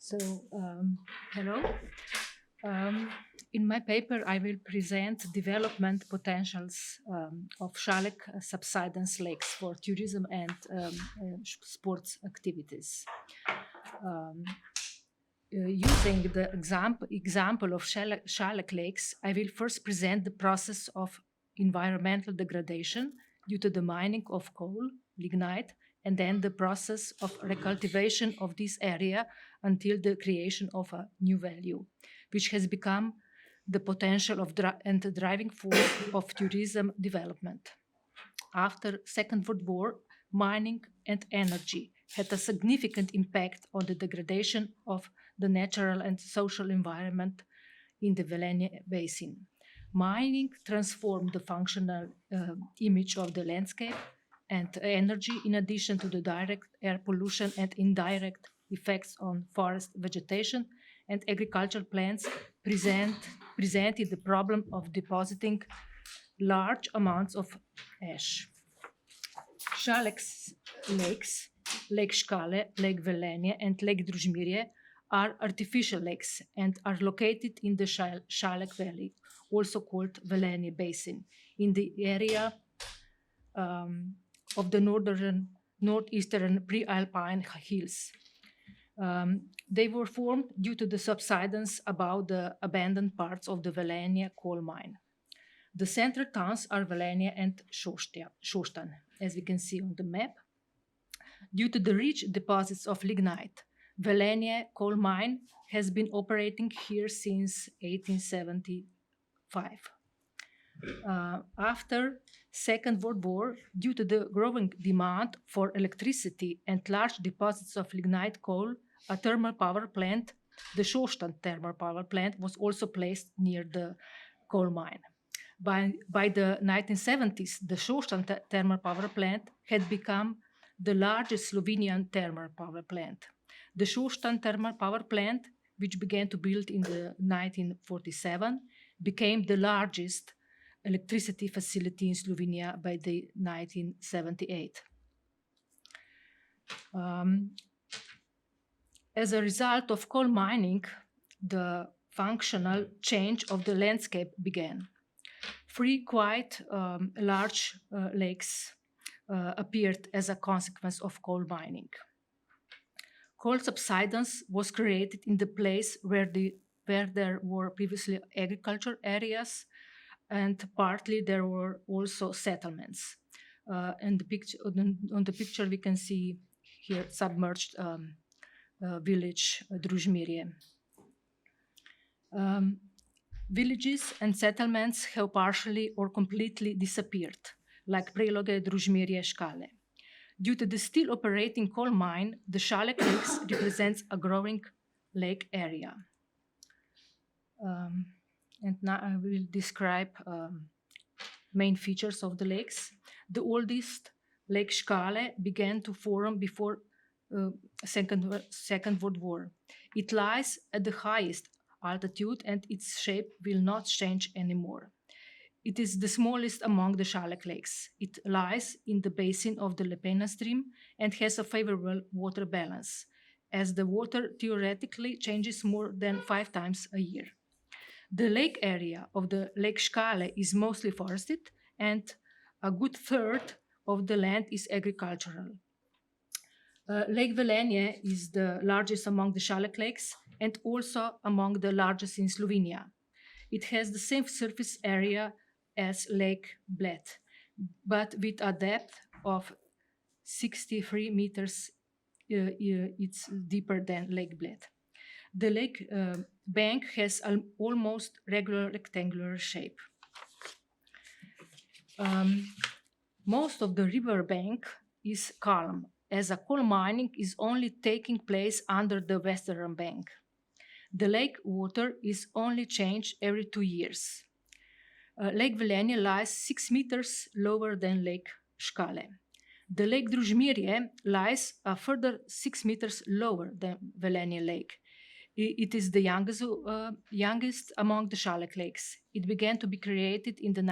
So, hello. In my paper, I will present development potentials of Šalek subsidence lakes for tourism and sports activities. Using the example of Šalek lakes, I will first present the process of environmental degradation due to the mining of coal, lignite, and then the process of recultivation of this area until the creation of a new value, which has become the potential of and the driving force of tourism development. After Second World War, mining and energy had a significant impact on the degradation of the natural and social environment in the Velenje basin. Mining transformed the functional image of the landscape and energy, in addition to the direct air pollution and indirect effects on forest vegetation and agricultural plants, presented the problem of depositing large amounts of ash. Šalek's lakes, Lake Škale, Lake Velenje, and Lake Družmirje are artificial lakes and are located in the Šalek Valley, also called Velenje Basin, in the area of the northeastern pre-alpine hills. They were formed due to the subsidence above the abandoned parts of the Velenje coal mine. The central towns are Velenje and Šoštanj, as we can see on the map. Due to the rich deposits of lignite, Velenje coal mine has been operating here since 1875. After Second World War, due to the growing demand for electricity and large deposits of lignite coal, a thermal power plant, the Šoštanj thermal power plant, was also placed near the coal mine. By the 1970s, the Šoštanj thermal power plant had become the largest Slovenian thermal power plant. The Šoštanj thermal power plant, which began to build in the 1947, became the largest electricity facility in Slovenia by the 1978. As a result of coal mining, the functional change of the landscape began. Three quite large lakes appeared as a consequence of coal mining. Coal subsidence was created in the place where there were previously agricultural areas, and partly there were also settlements. On the picture we can see here submerged village Družmirje. Villages and settlements have partially or completely disappeared, like Preloge, Družmirje, Škale. Due to the still operating coal mine, the Šalek lakes represents a growing lake area. And now I will describe main features of the lakes. The oldest, Lake Škale, began to form before Second World War. It lies at the highest altitude and its shape will not change anymore. It is the smallest among the Šalek lakes. It lies in the basin of the Lepena stream and has a favorable water balance, as the water theoretically changes more than 5 times a year. The lake area of the Lake Škale is mostly forested, and a good third of the land is agricultural. Lake Velenje is the largest among the Šalek lakes and also among the largest in Slovenia. It has the same surface area as Lake Bled, but with a depth of 63 meters, it's deeper than Lake Bled. The lake bank has an almost regular rectangular shape. Most of the river bank is calm, as a coal mining is only taking place under the western bank. The lake water is only changed every 2 years. Lake Velenje lies 6 meters lower than Lake Škale. The Lake Družmirje lies a further 6 meters lower than Velenje Lake. It is the youngest among the Šalek lakes. It began to be created in the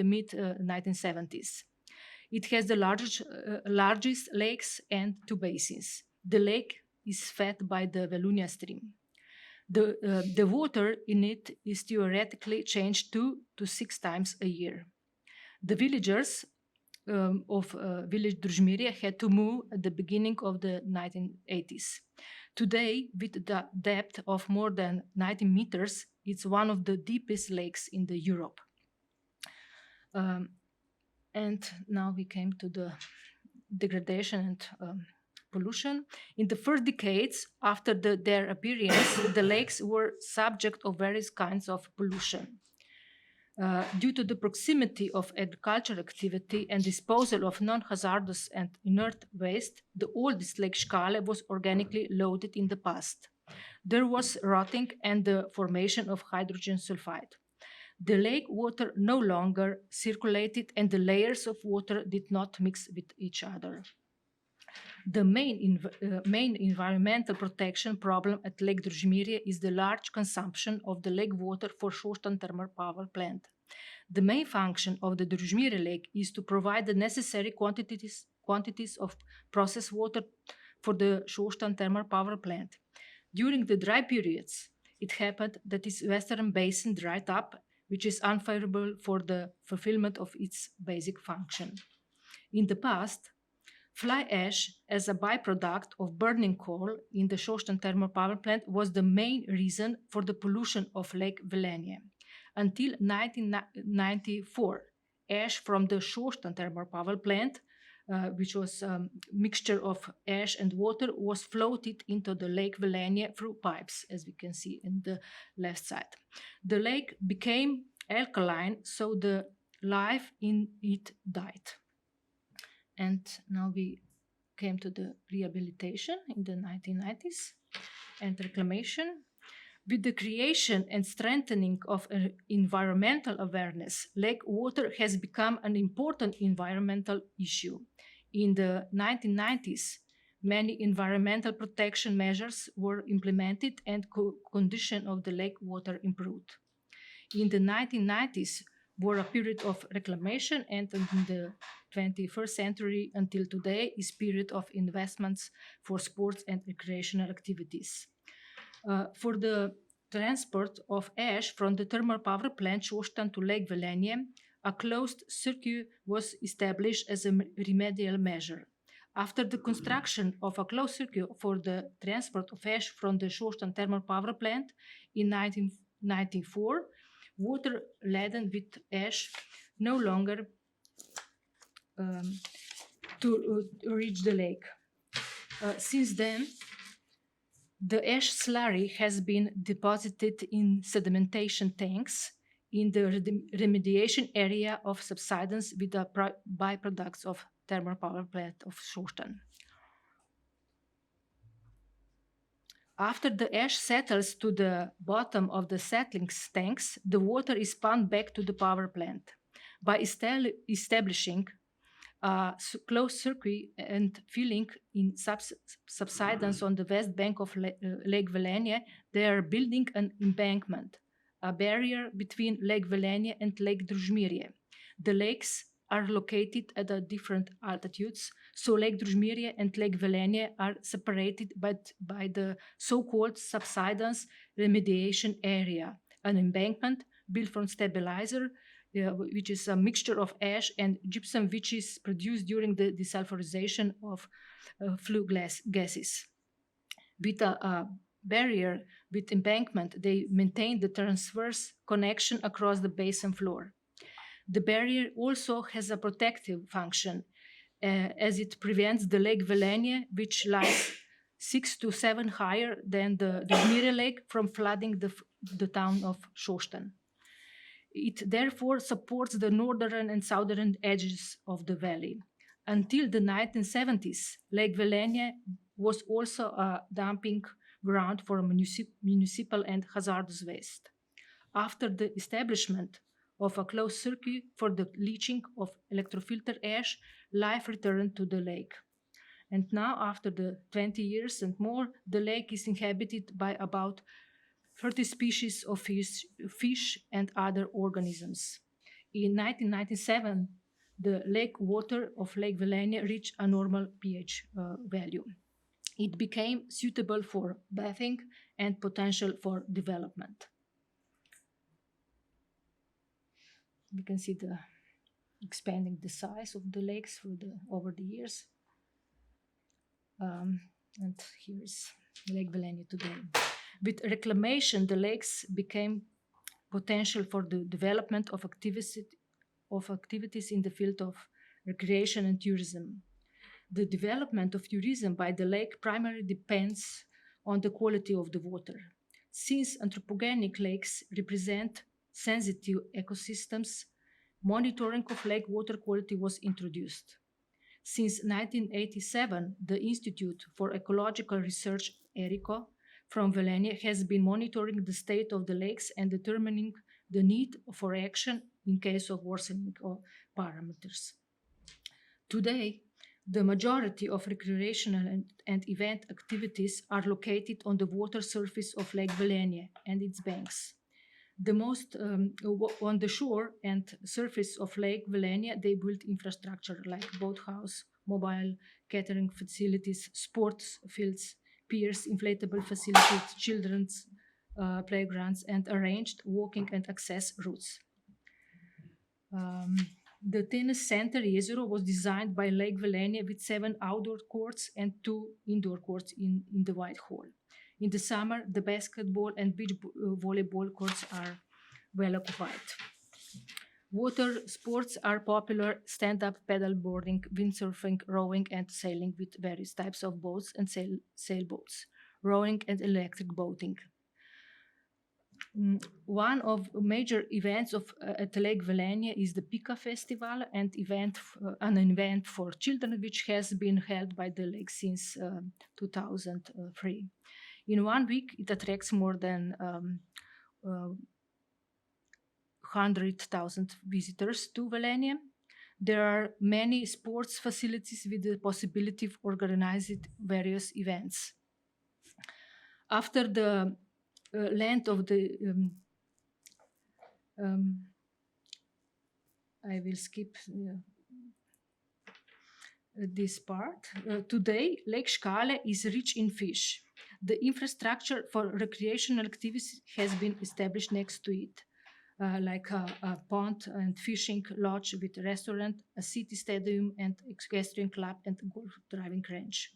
mid-1970s. It has the largest lakes and 2 basins. The lake is fed by the Velenje stream. The water in it is theoretically changed 2 to 6 times a year. The villagers of village Družmirje had to move at the beginning of the 1980s. Today, with the depth of more than 90 meters, it's one of the deepest lakes in the Europe. And now we came to the degradation and pollution. In the first decades after their appearance, the lakes were subject of various kinds of pollution. Due to the proximity of agricultural activity and disposal of non-hazardous and inert waste, the oldest lake Škale was organically loaded in the past. There was rotting and the formation of hydrogen sulfide. The lake water no longer circulated and the layers of water did not mix with each other. The main environmental protection problem at Lake Družmirje is the large consumption of the lake water for Šoštanj thermal power plant. The main function of the Družmirje lake is to provide the necessary quantities of processed water for the Šoštanj thermal power plant. During the dry periods, it happened that its western basin dried up, which is unfavorable for the fulfillment of its basic function. In the past, fly ash as a byproduct of burning coal in the Šoštanj thermal power plant was the main reason for the pollution of Lake Velenje. Until 1994, ash from the Šoštanj thermal power plant, which was a mixture of ash and water, was floated into the Lake Velenje through pipes, as we can see in the left side. The lake became alkaline, so the life in it died. And now we came to the rehabilitation in the 1990s and reclamation. With the creation and strengthening of environmental awareness, lake water has become an important environmental issue. In the 1990s, many environmental protection measures were implemented and condition of the lake water improved. In the 1990s were a period of reclamation, and in the 21st century until today is period of investments for sports and recreational activities. For the transport of ash from the thermal power plant Šoštanj to Lake Velenje, a closed circuit was established as a remedial measure. After the construction of a closed circuit for the transport of ash from the Šoštanj thermal power plant in 1994, water laden with ash no longer to reach the lake. Since then, the ash slurry has been deposited in sedimentation tanks in the remediation area of subsidence with the byproducts of thermal power plant of Šoštanj. After the ash settles to the bottom of the settling tanks, the water is pumped back to the power plant. By establishing a closed circuit and filling in subsidence on the west bank of Lake Velenje, they are building an embankment, a barrier between Lake Velenje and Lake Družmirje. The lakes are located at different altitudes, so Lake Družmirje and Lake Velenje are separated by the so-called subsidence remediation area, an embankment built from stabilizer, which is a mixture of ash and gypsum, which is produced during the desulfurization of flue gases. With a barrier with embankment, they maintain the transverse connection across the basin floor. The barrier also has a protective function, as it prevents the Lake Velenje, which lies 6 to 7 higher than the Družmirje lake, from flooding the town of Šoštanj. It therefore supports the northern and southern edges of the valley. Until the 1970s, Lake Velenje was also a dumping ground for municipal and hazardous waste. After the establishment of a closed circuit for the leaching of electrofilter ash, life returned to the lake. And now, after the 20 years and more, the lake is inhabited by about 30 species of fish and other organisms. In 1997, the lake water of Lake Velenje reached a normal pH value. it became suitable for bathing and potential for development. We can see the expanding the size of the lakes over the years. And here is Lake Velenje today. With reclamation, the lakes became potential for the development of activities in the field of recreation and tourism. The development of tourism by the lake primarily depends on the quality of the water. Since anthropogenic lakes represent sensitive ecosystems, monitoring of lake water quality was introduced. Since 1987, the Institute for Ecological Research, ERICO, from Velenje has been monitoring the state of the lakes and determining the need for action in case of worsening of parameters. Today, the majority of recreational and event activities are located on the water surface of Lake Velenje and its banks. The most on the shore and surface of Lake Velenje, they built infrastructure like boathouse, mobile catering facilities, sports fields, piers, inflatable facilities, children's playgrounds, and arranged walking and access routes. The tennis center Jezero was designed by Lake Velenje with 7 outdoor courts and 2 indoor courts in the White Hall. In the summer, the basketball and beach volleyball courts are well occupied. Water sports are popular: stand-up paddleboarding, windsurfing, rowing, and sailing with various types of boats and sailboats, rowing and electric boating. One of major events at Lake Velenje is the Pika Festival, and an event for children which has been held by the lake since 2003. In 1 week, it attracts more than 100,000 visitors to Velenje. There are many sports facilities with the possibility of organizing various events. After the land of the I will skip this part. Today, Lake Škale is rich in fish. The infrastructure for recreational activities has been established next to it, like a pond and fishing lodge with a restaurant, a city stadium and equestrian club, and golf driving range.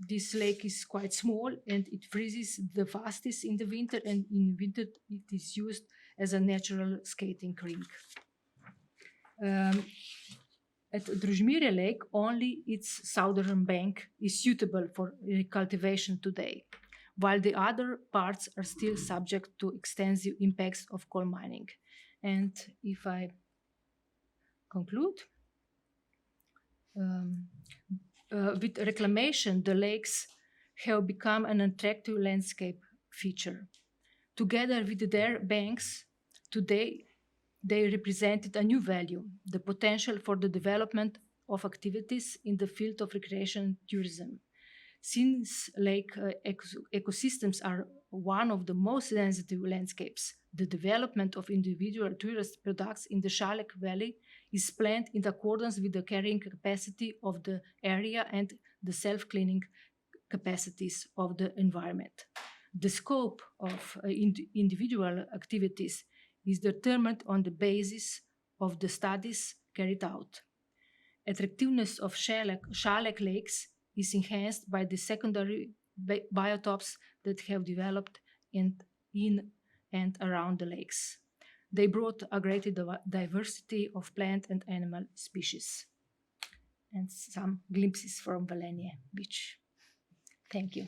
This lake is quite small and it freezes the fastest in the winter, and in winter it is used as a natural skating rink. At Družmirsko Lake, only its southern bank is suitable for cultivation today, while the other parts are still subject to extensive impacts of coal mining. And if I conclude, with reclamation, the lakes have become an attractive landscape feature. Together with their banks, today they represented a new value, the potential for the development of activities in the field of recreation and tourism. Since lake ecosystems are one of the most sensitive landscapes, the development of individual tourist products in the Šalek Valley is planned in accordance with the carrying capacity of the area and the self-cleaning capacities of the environment. The scope of individual activities is determined on the basis of the studies carried out. Attractiveness of Šalek lakes is enhanced by the secondary biotopes that have developed in and around the lakes. They brought a greater diversity of plant and animal species. And some glimpses from Velenje beach. Thank you.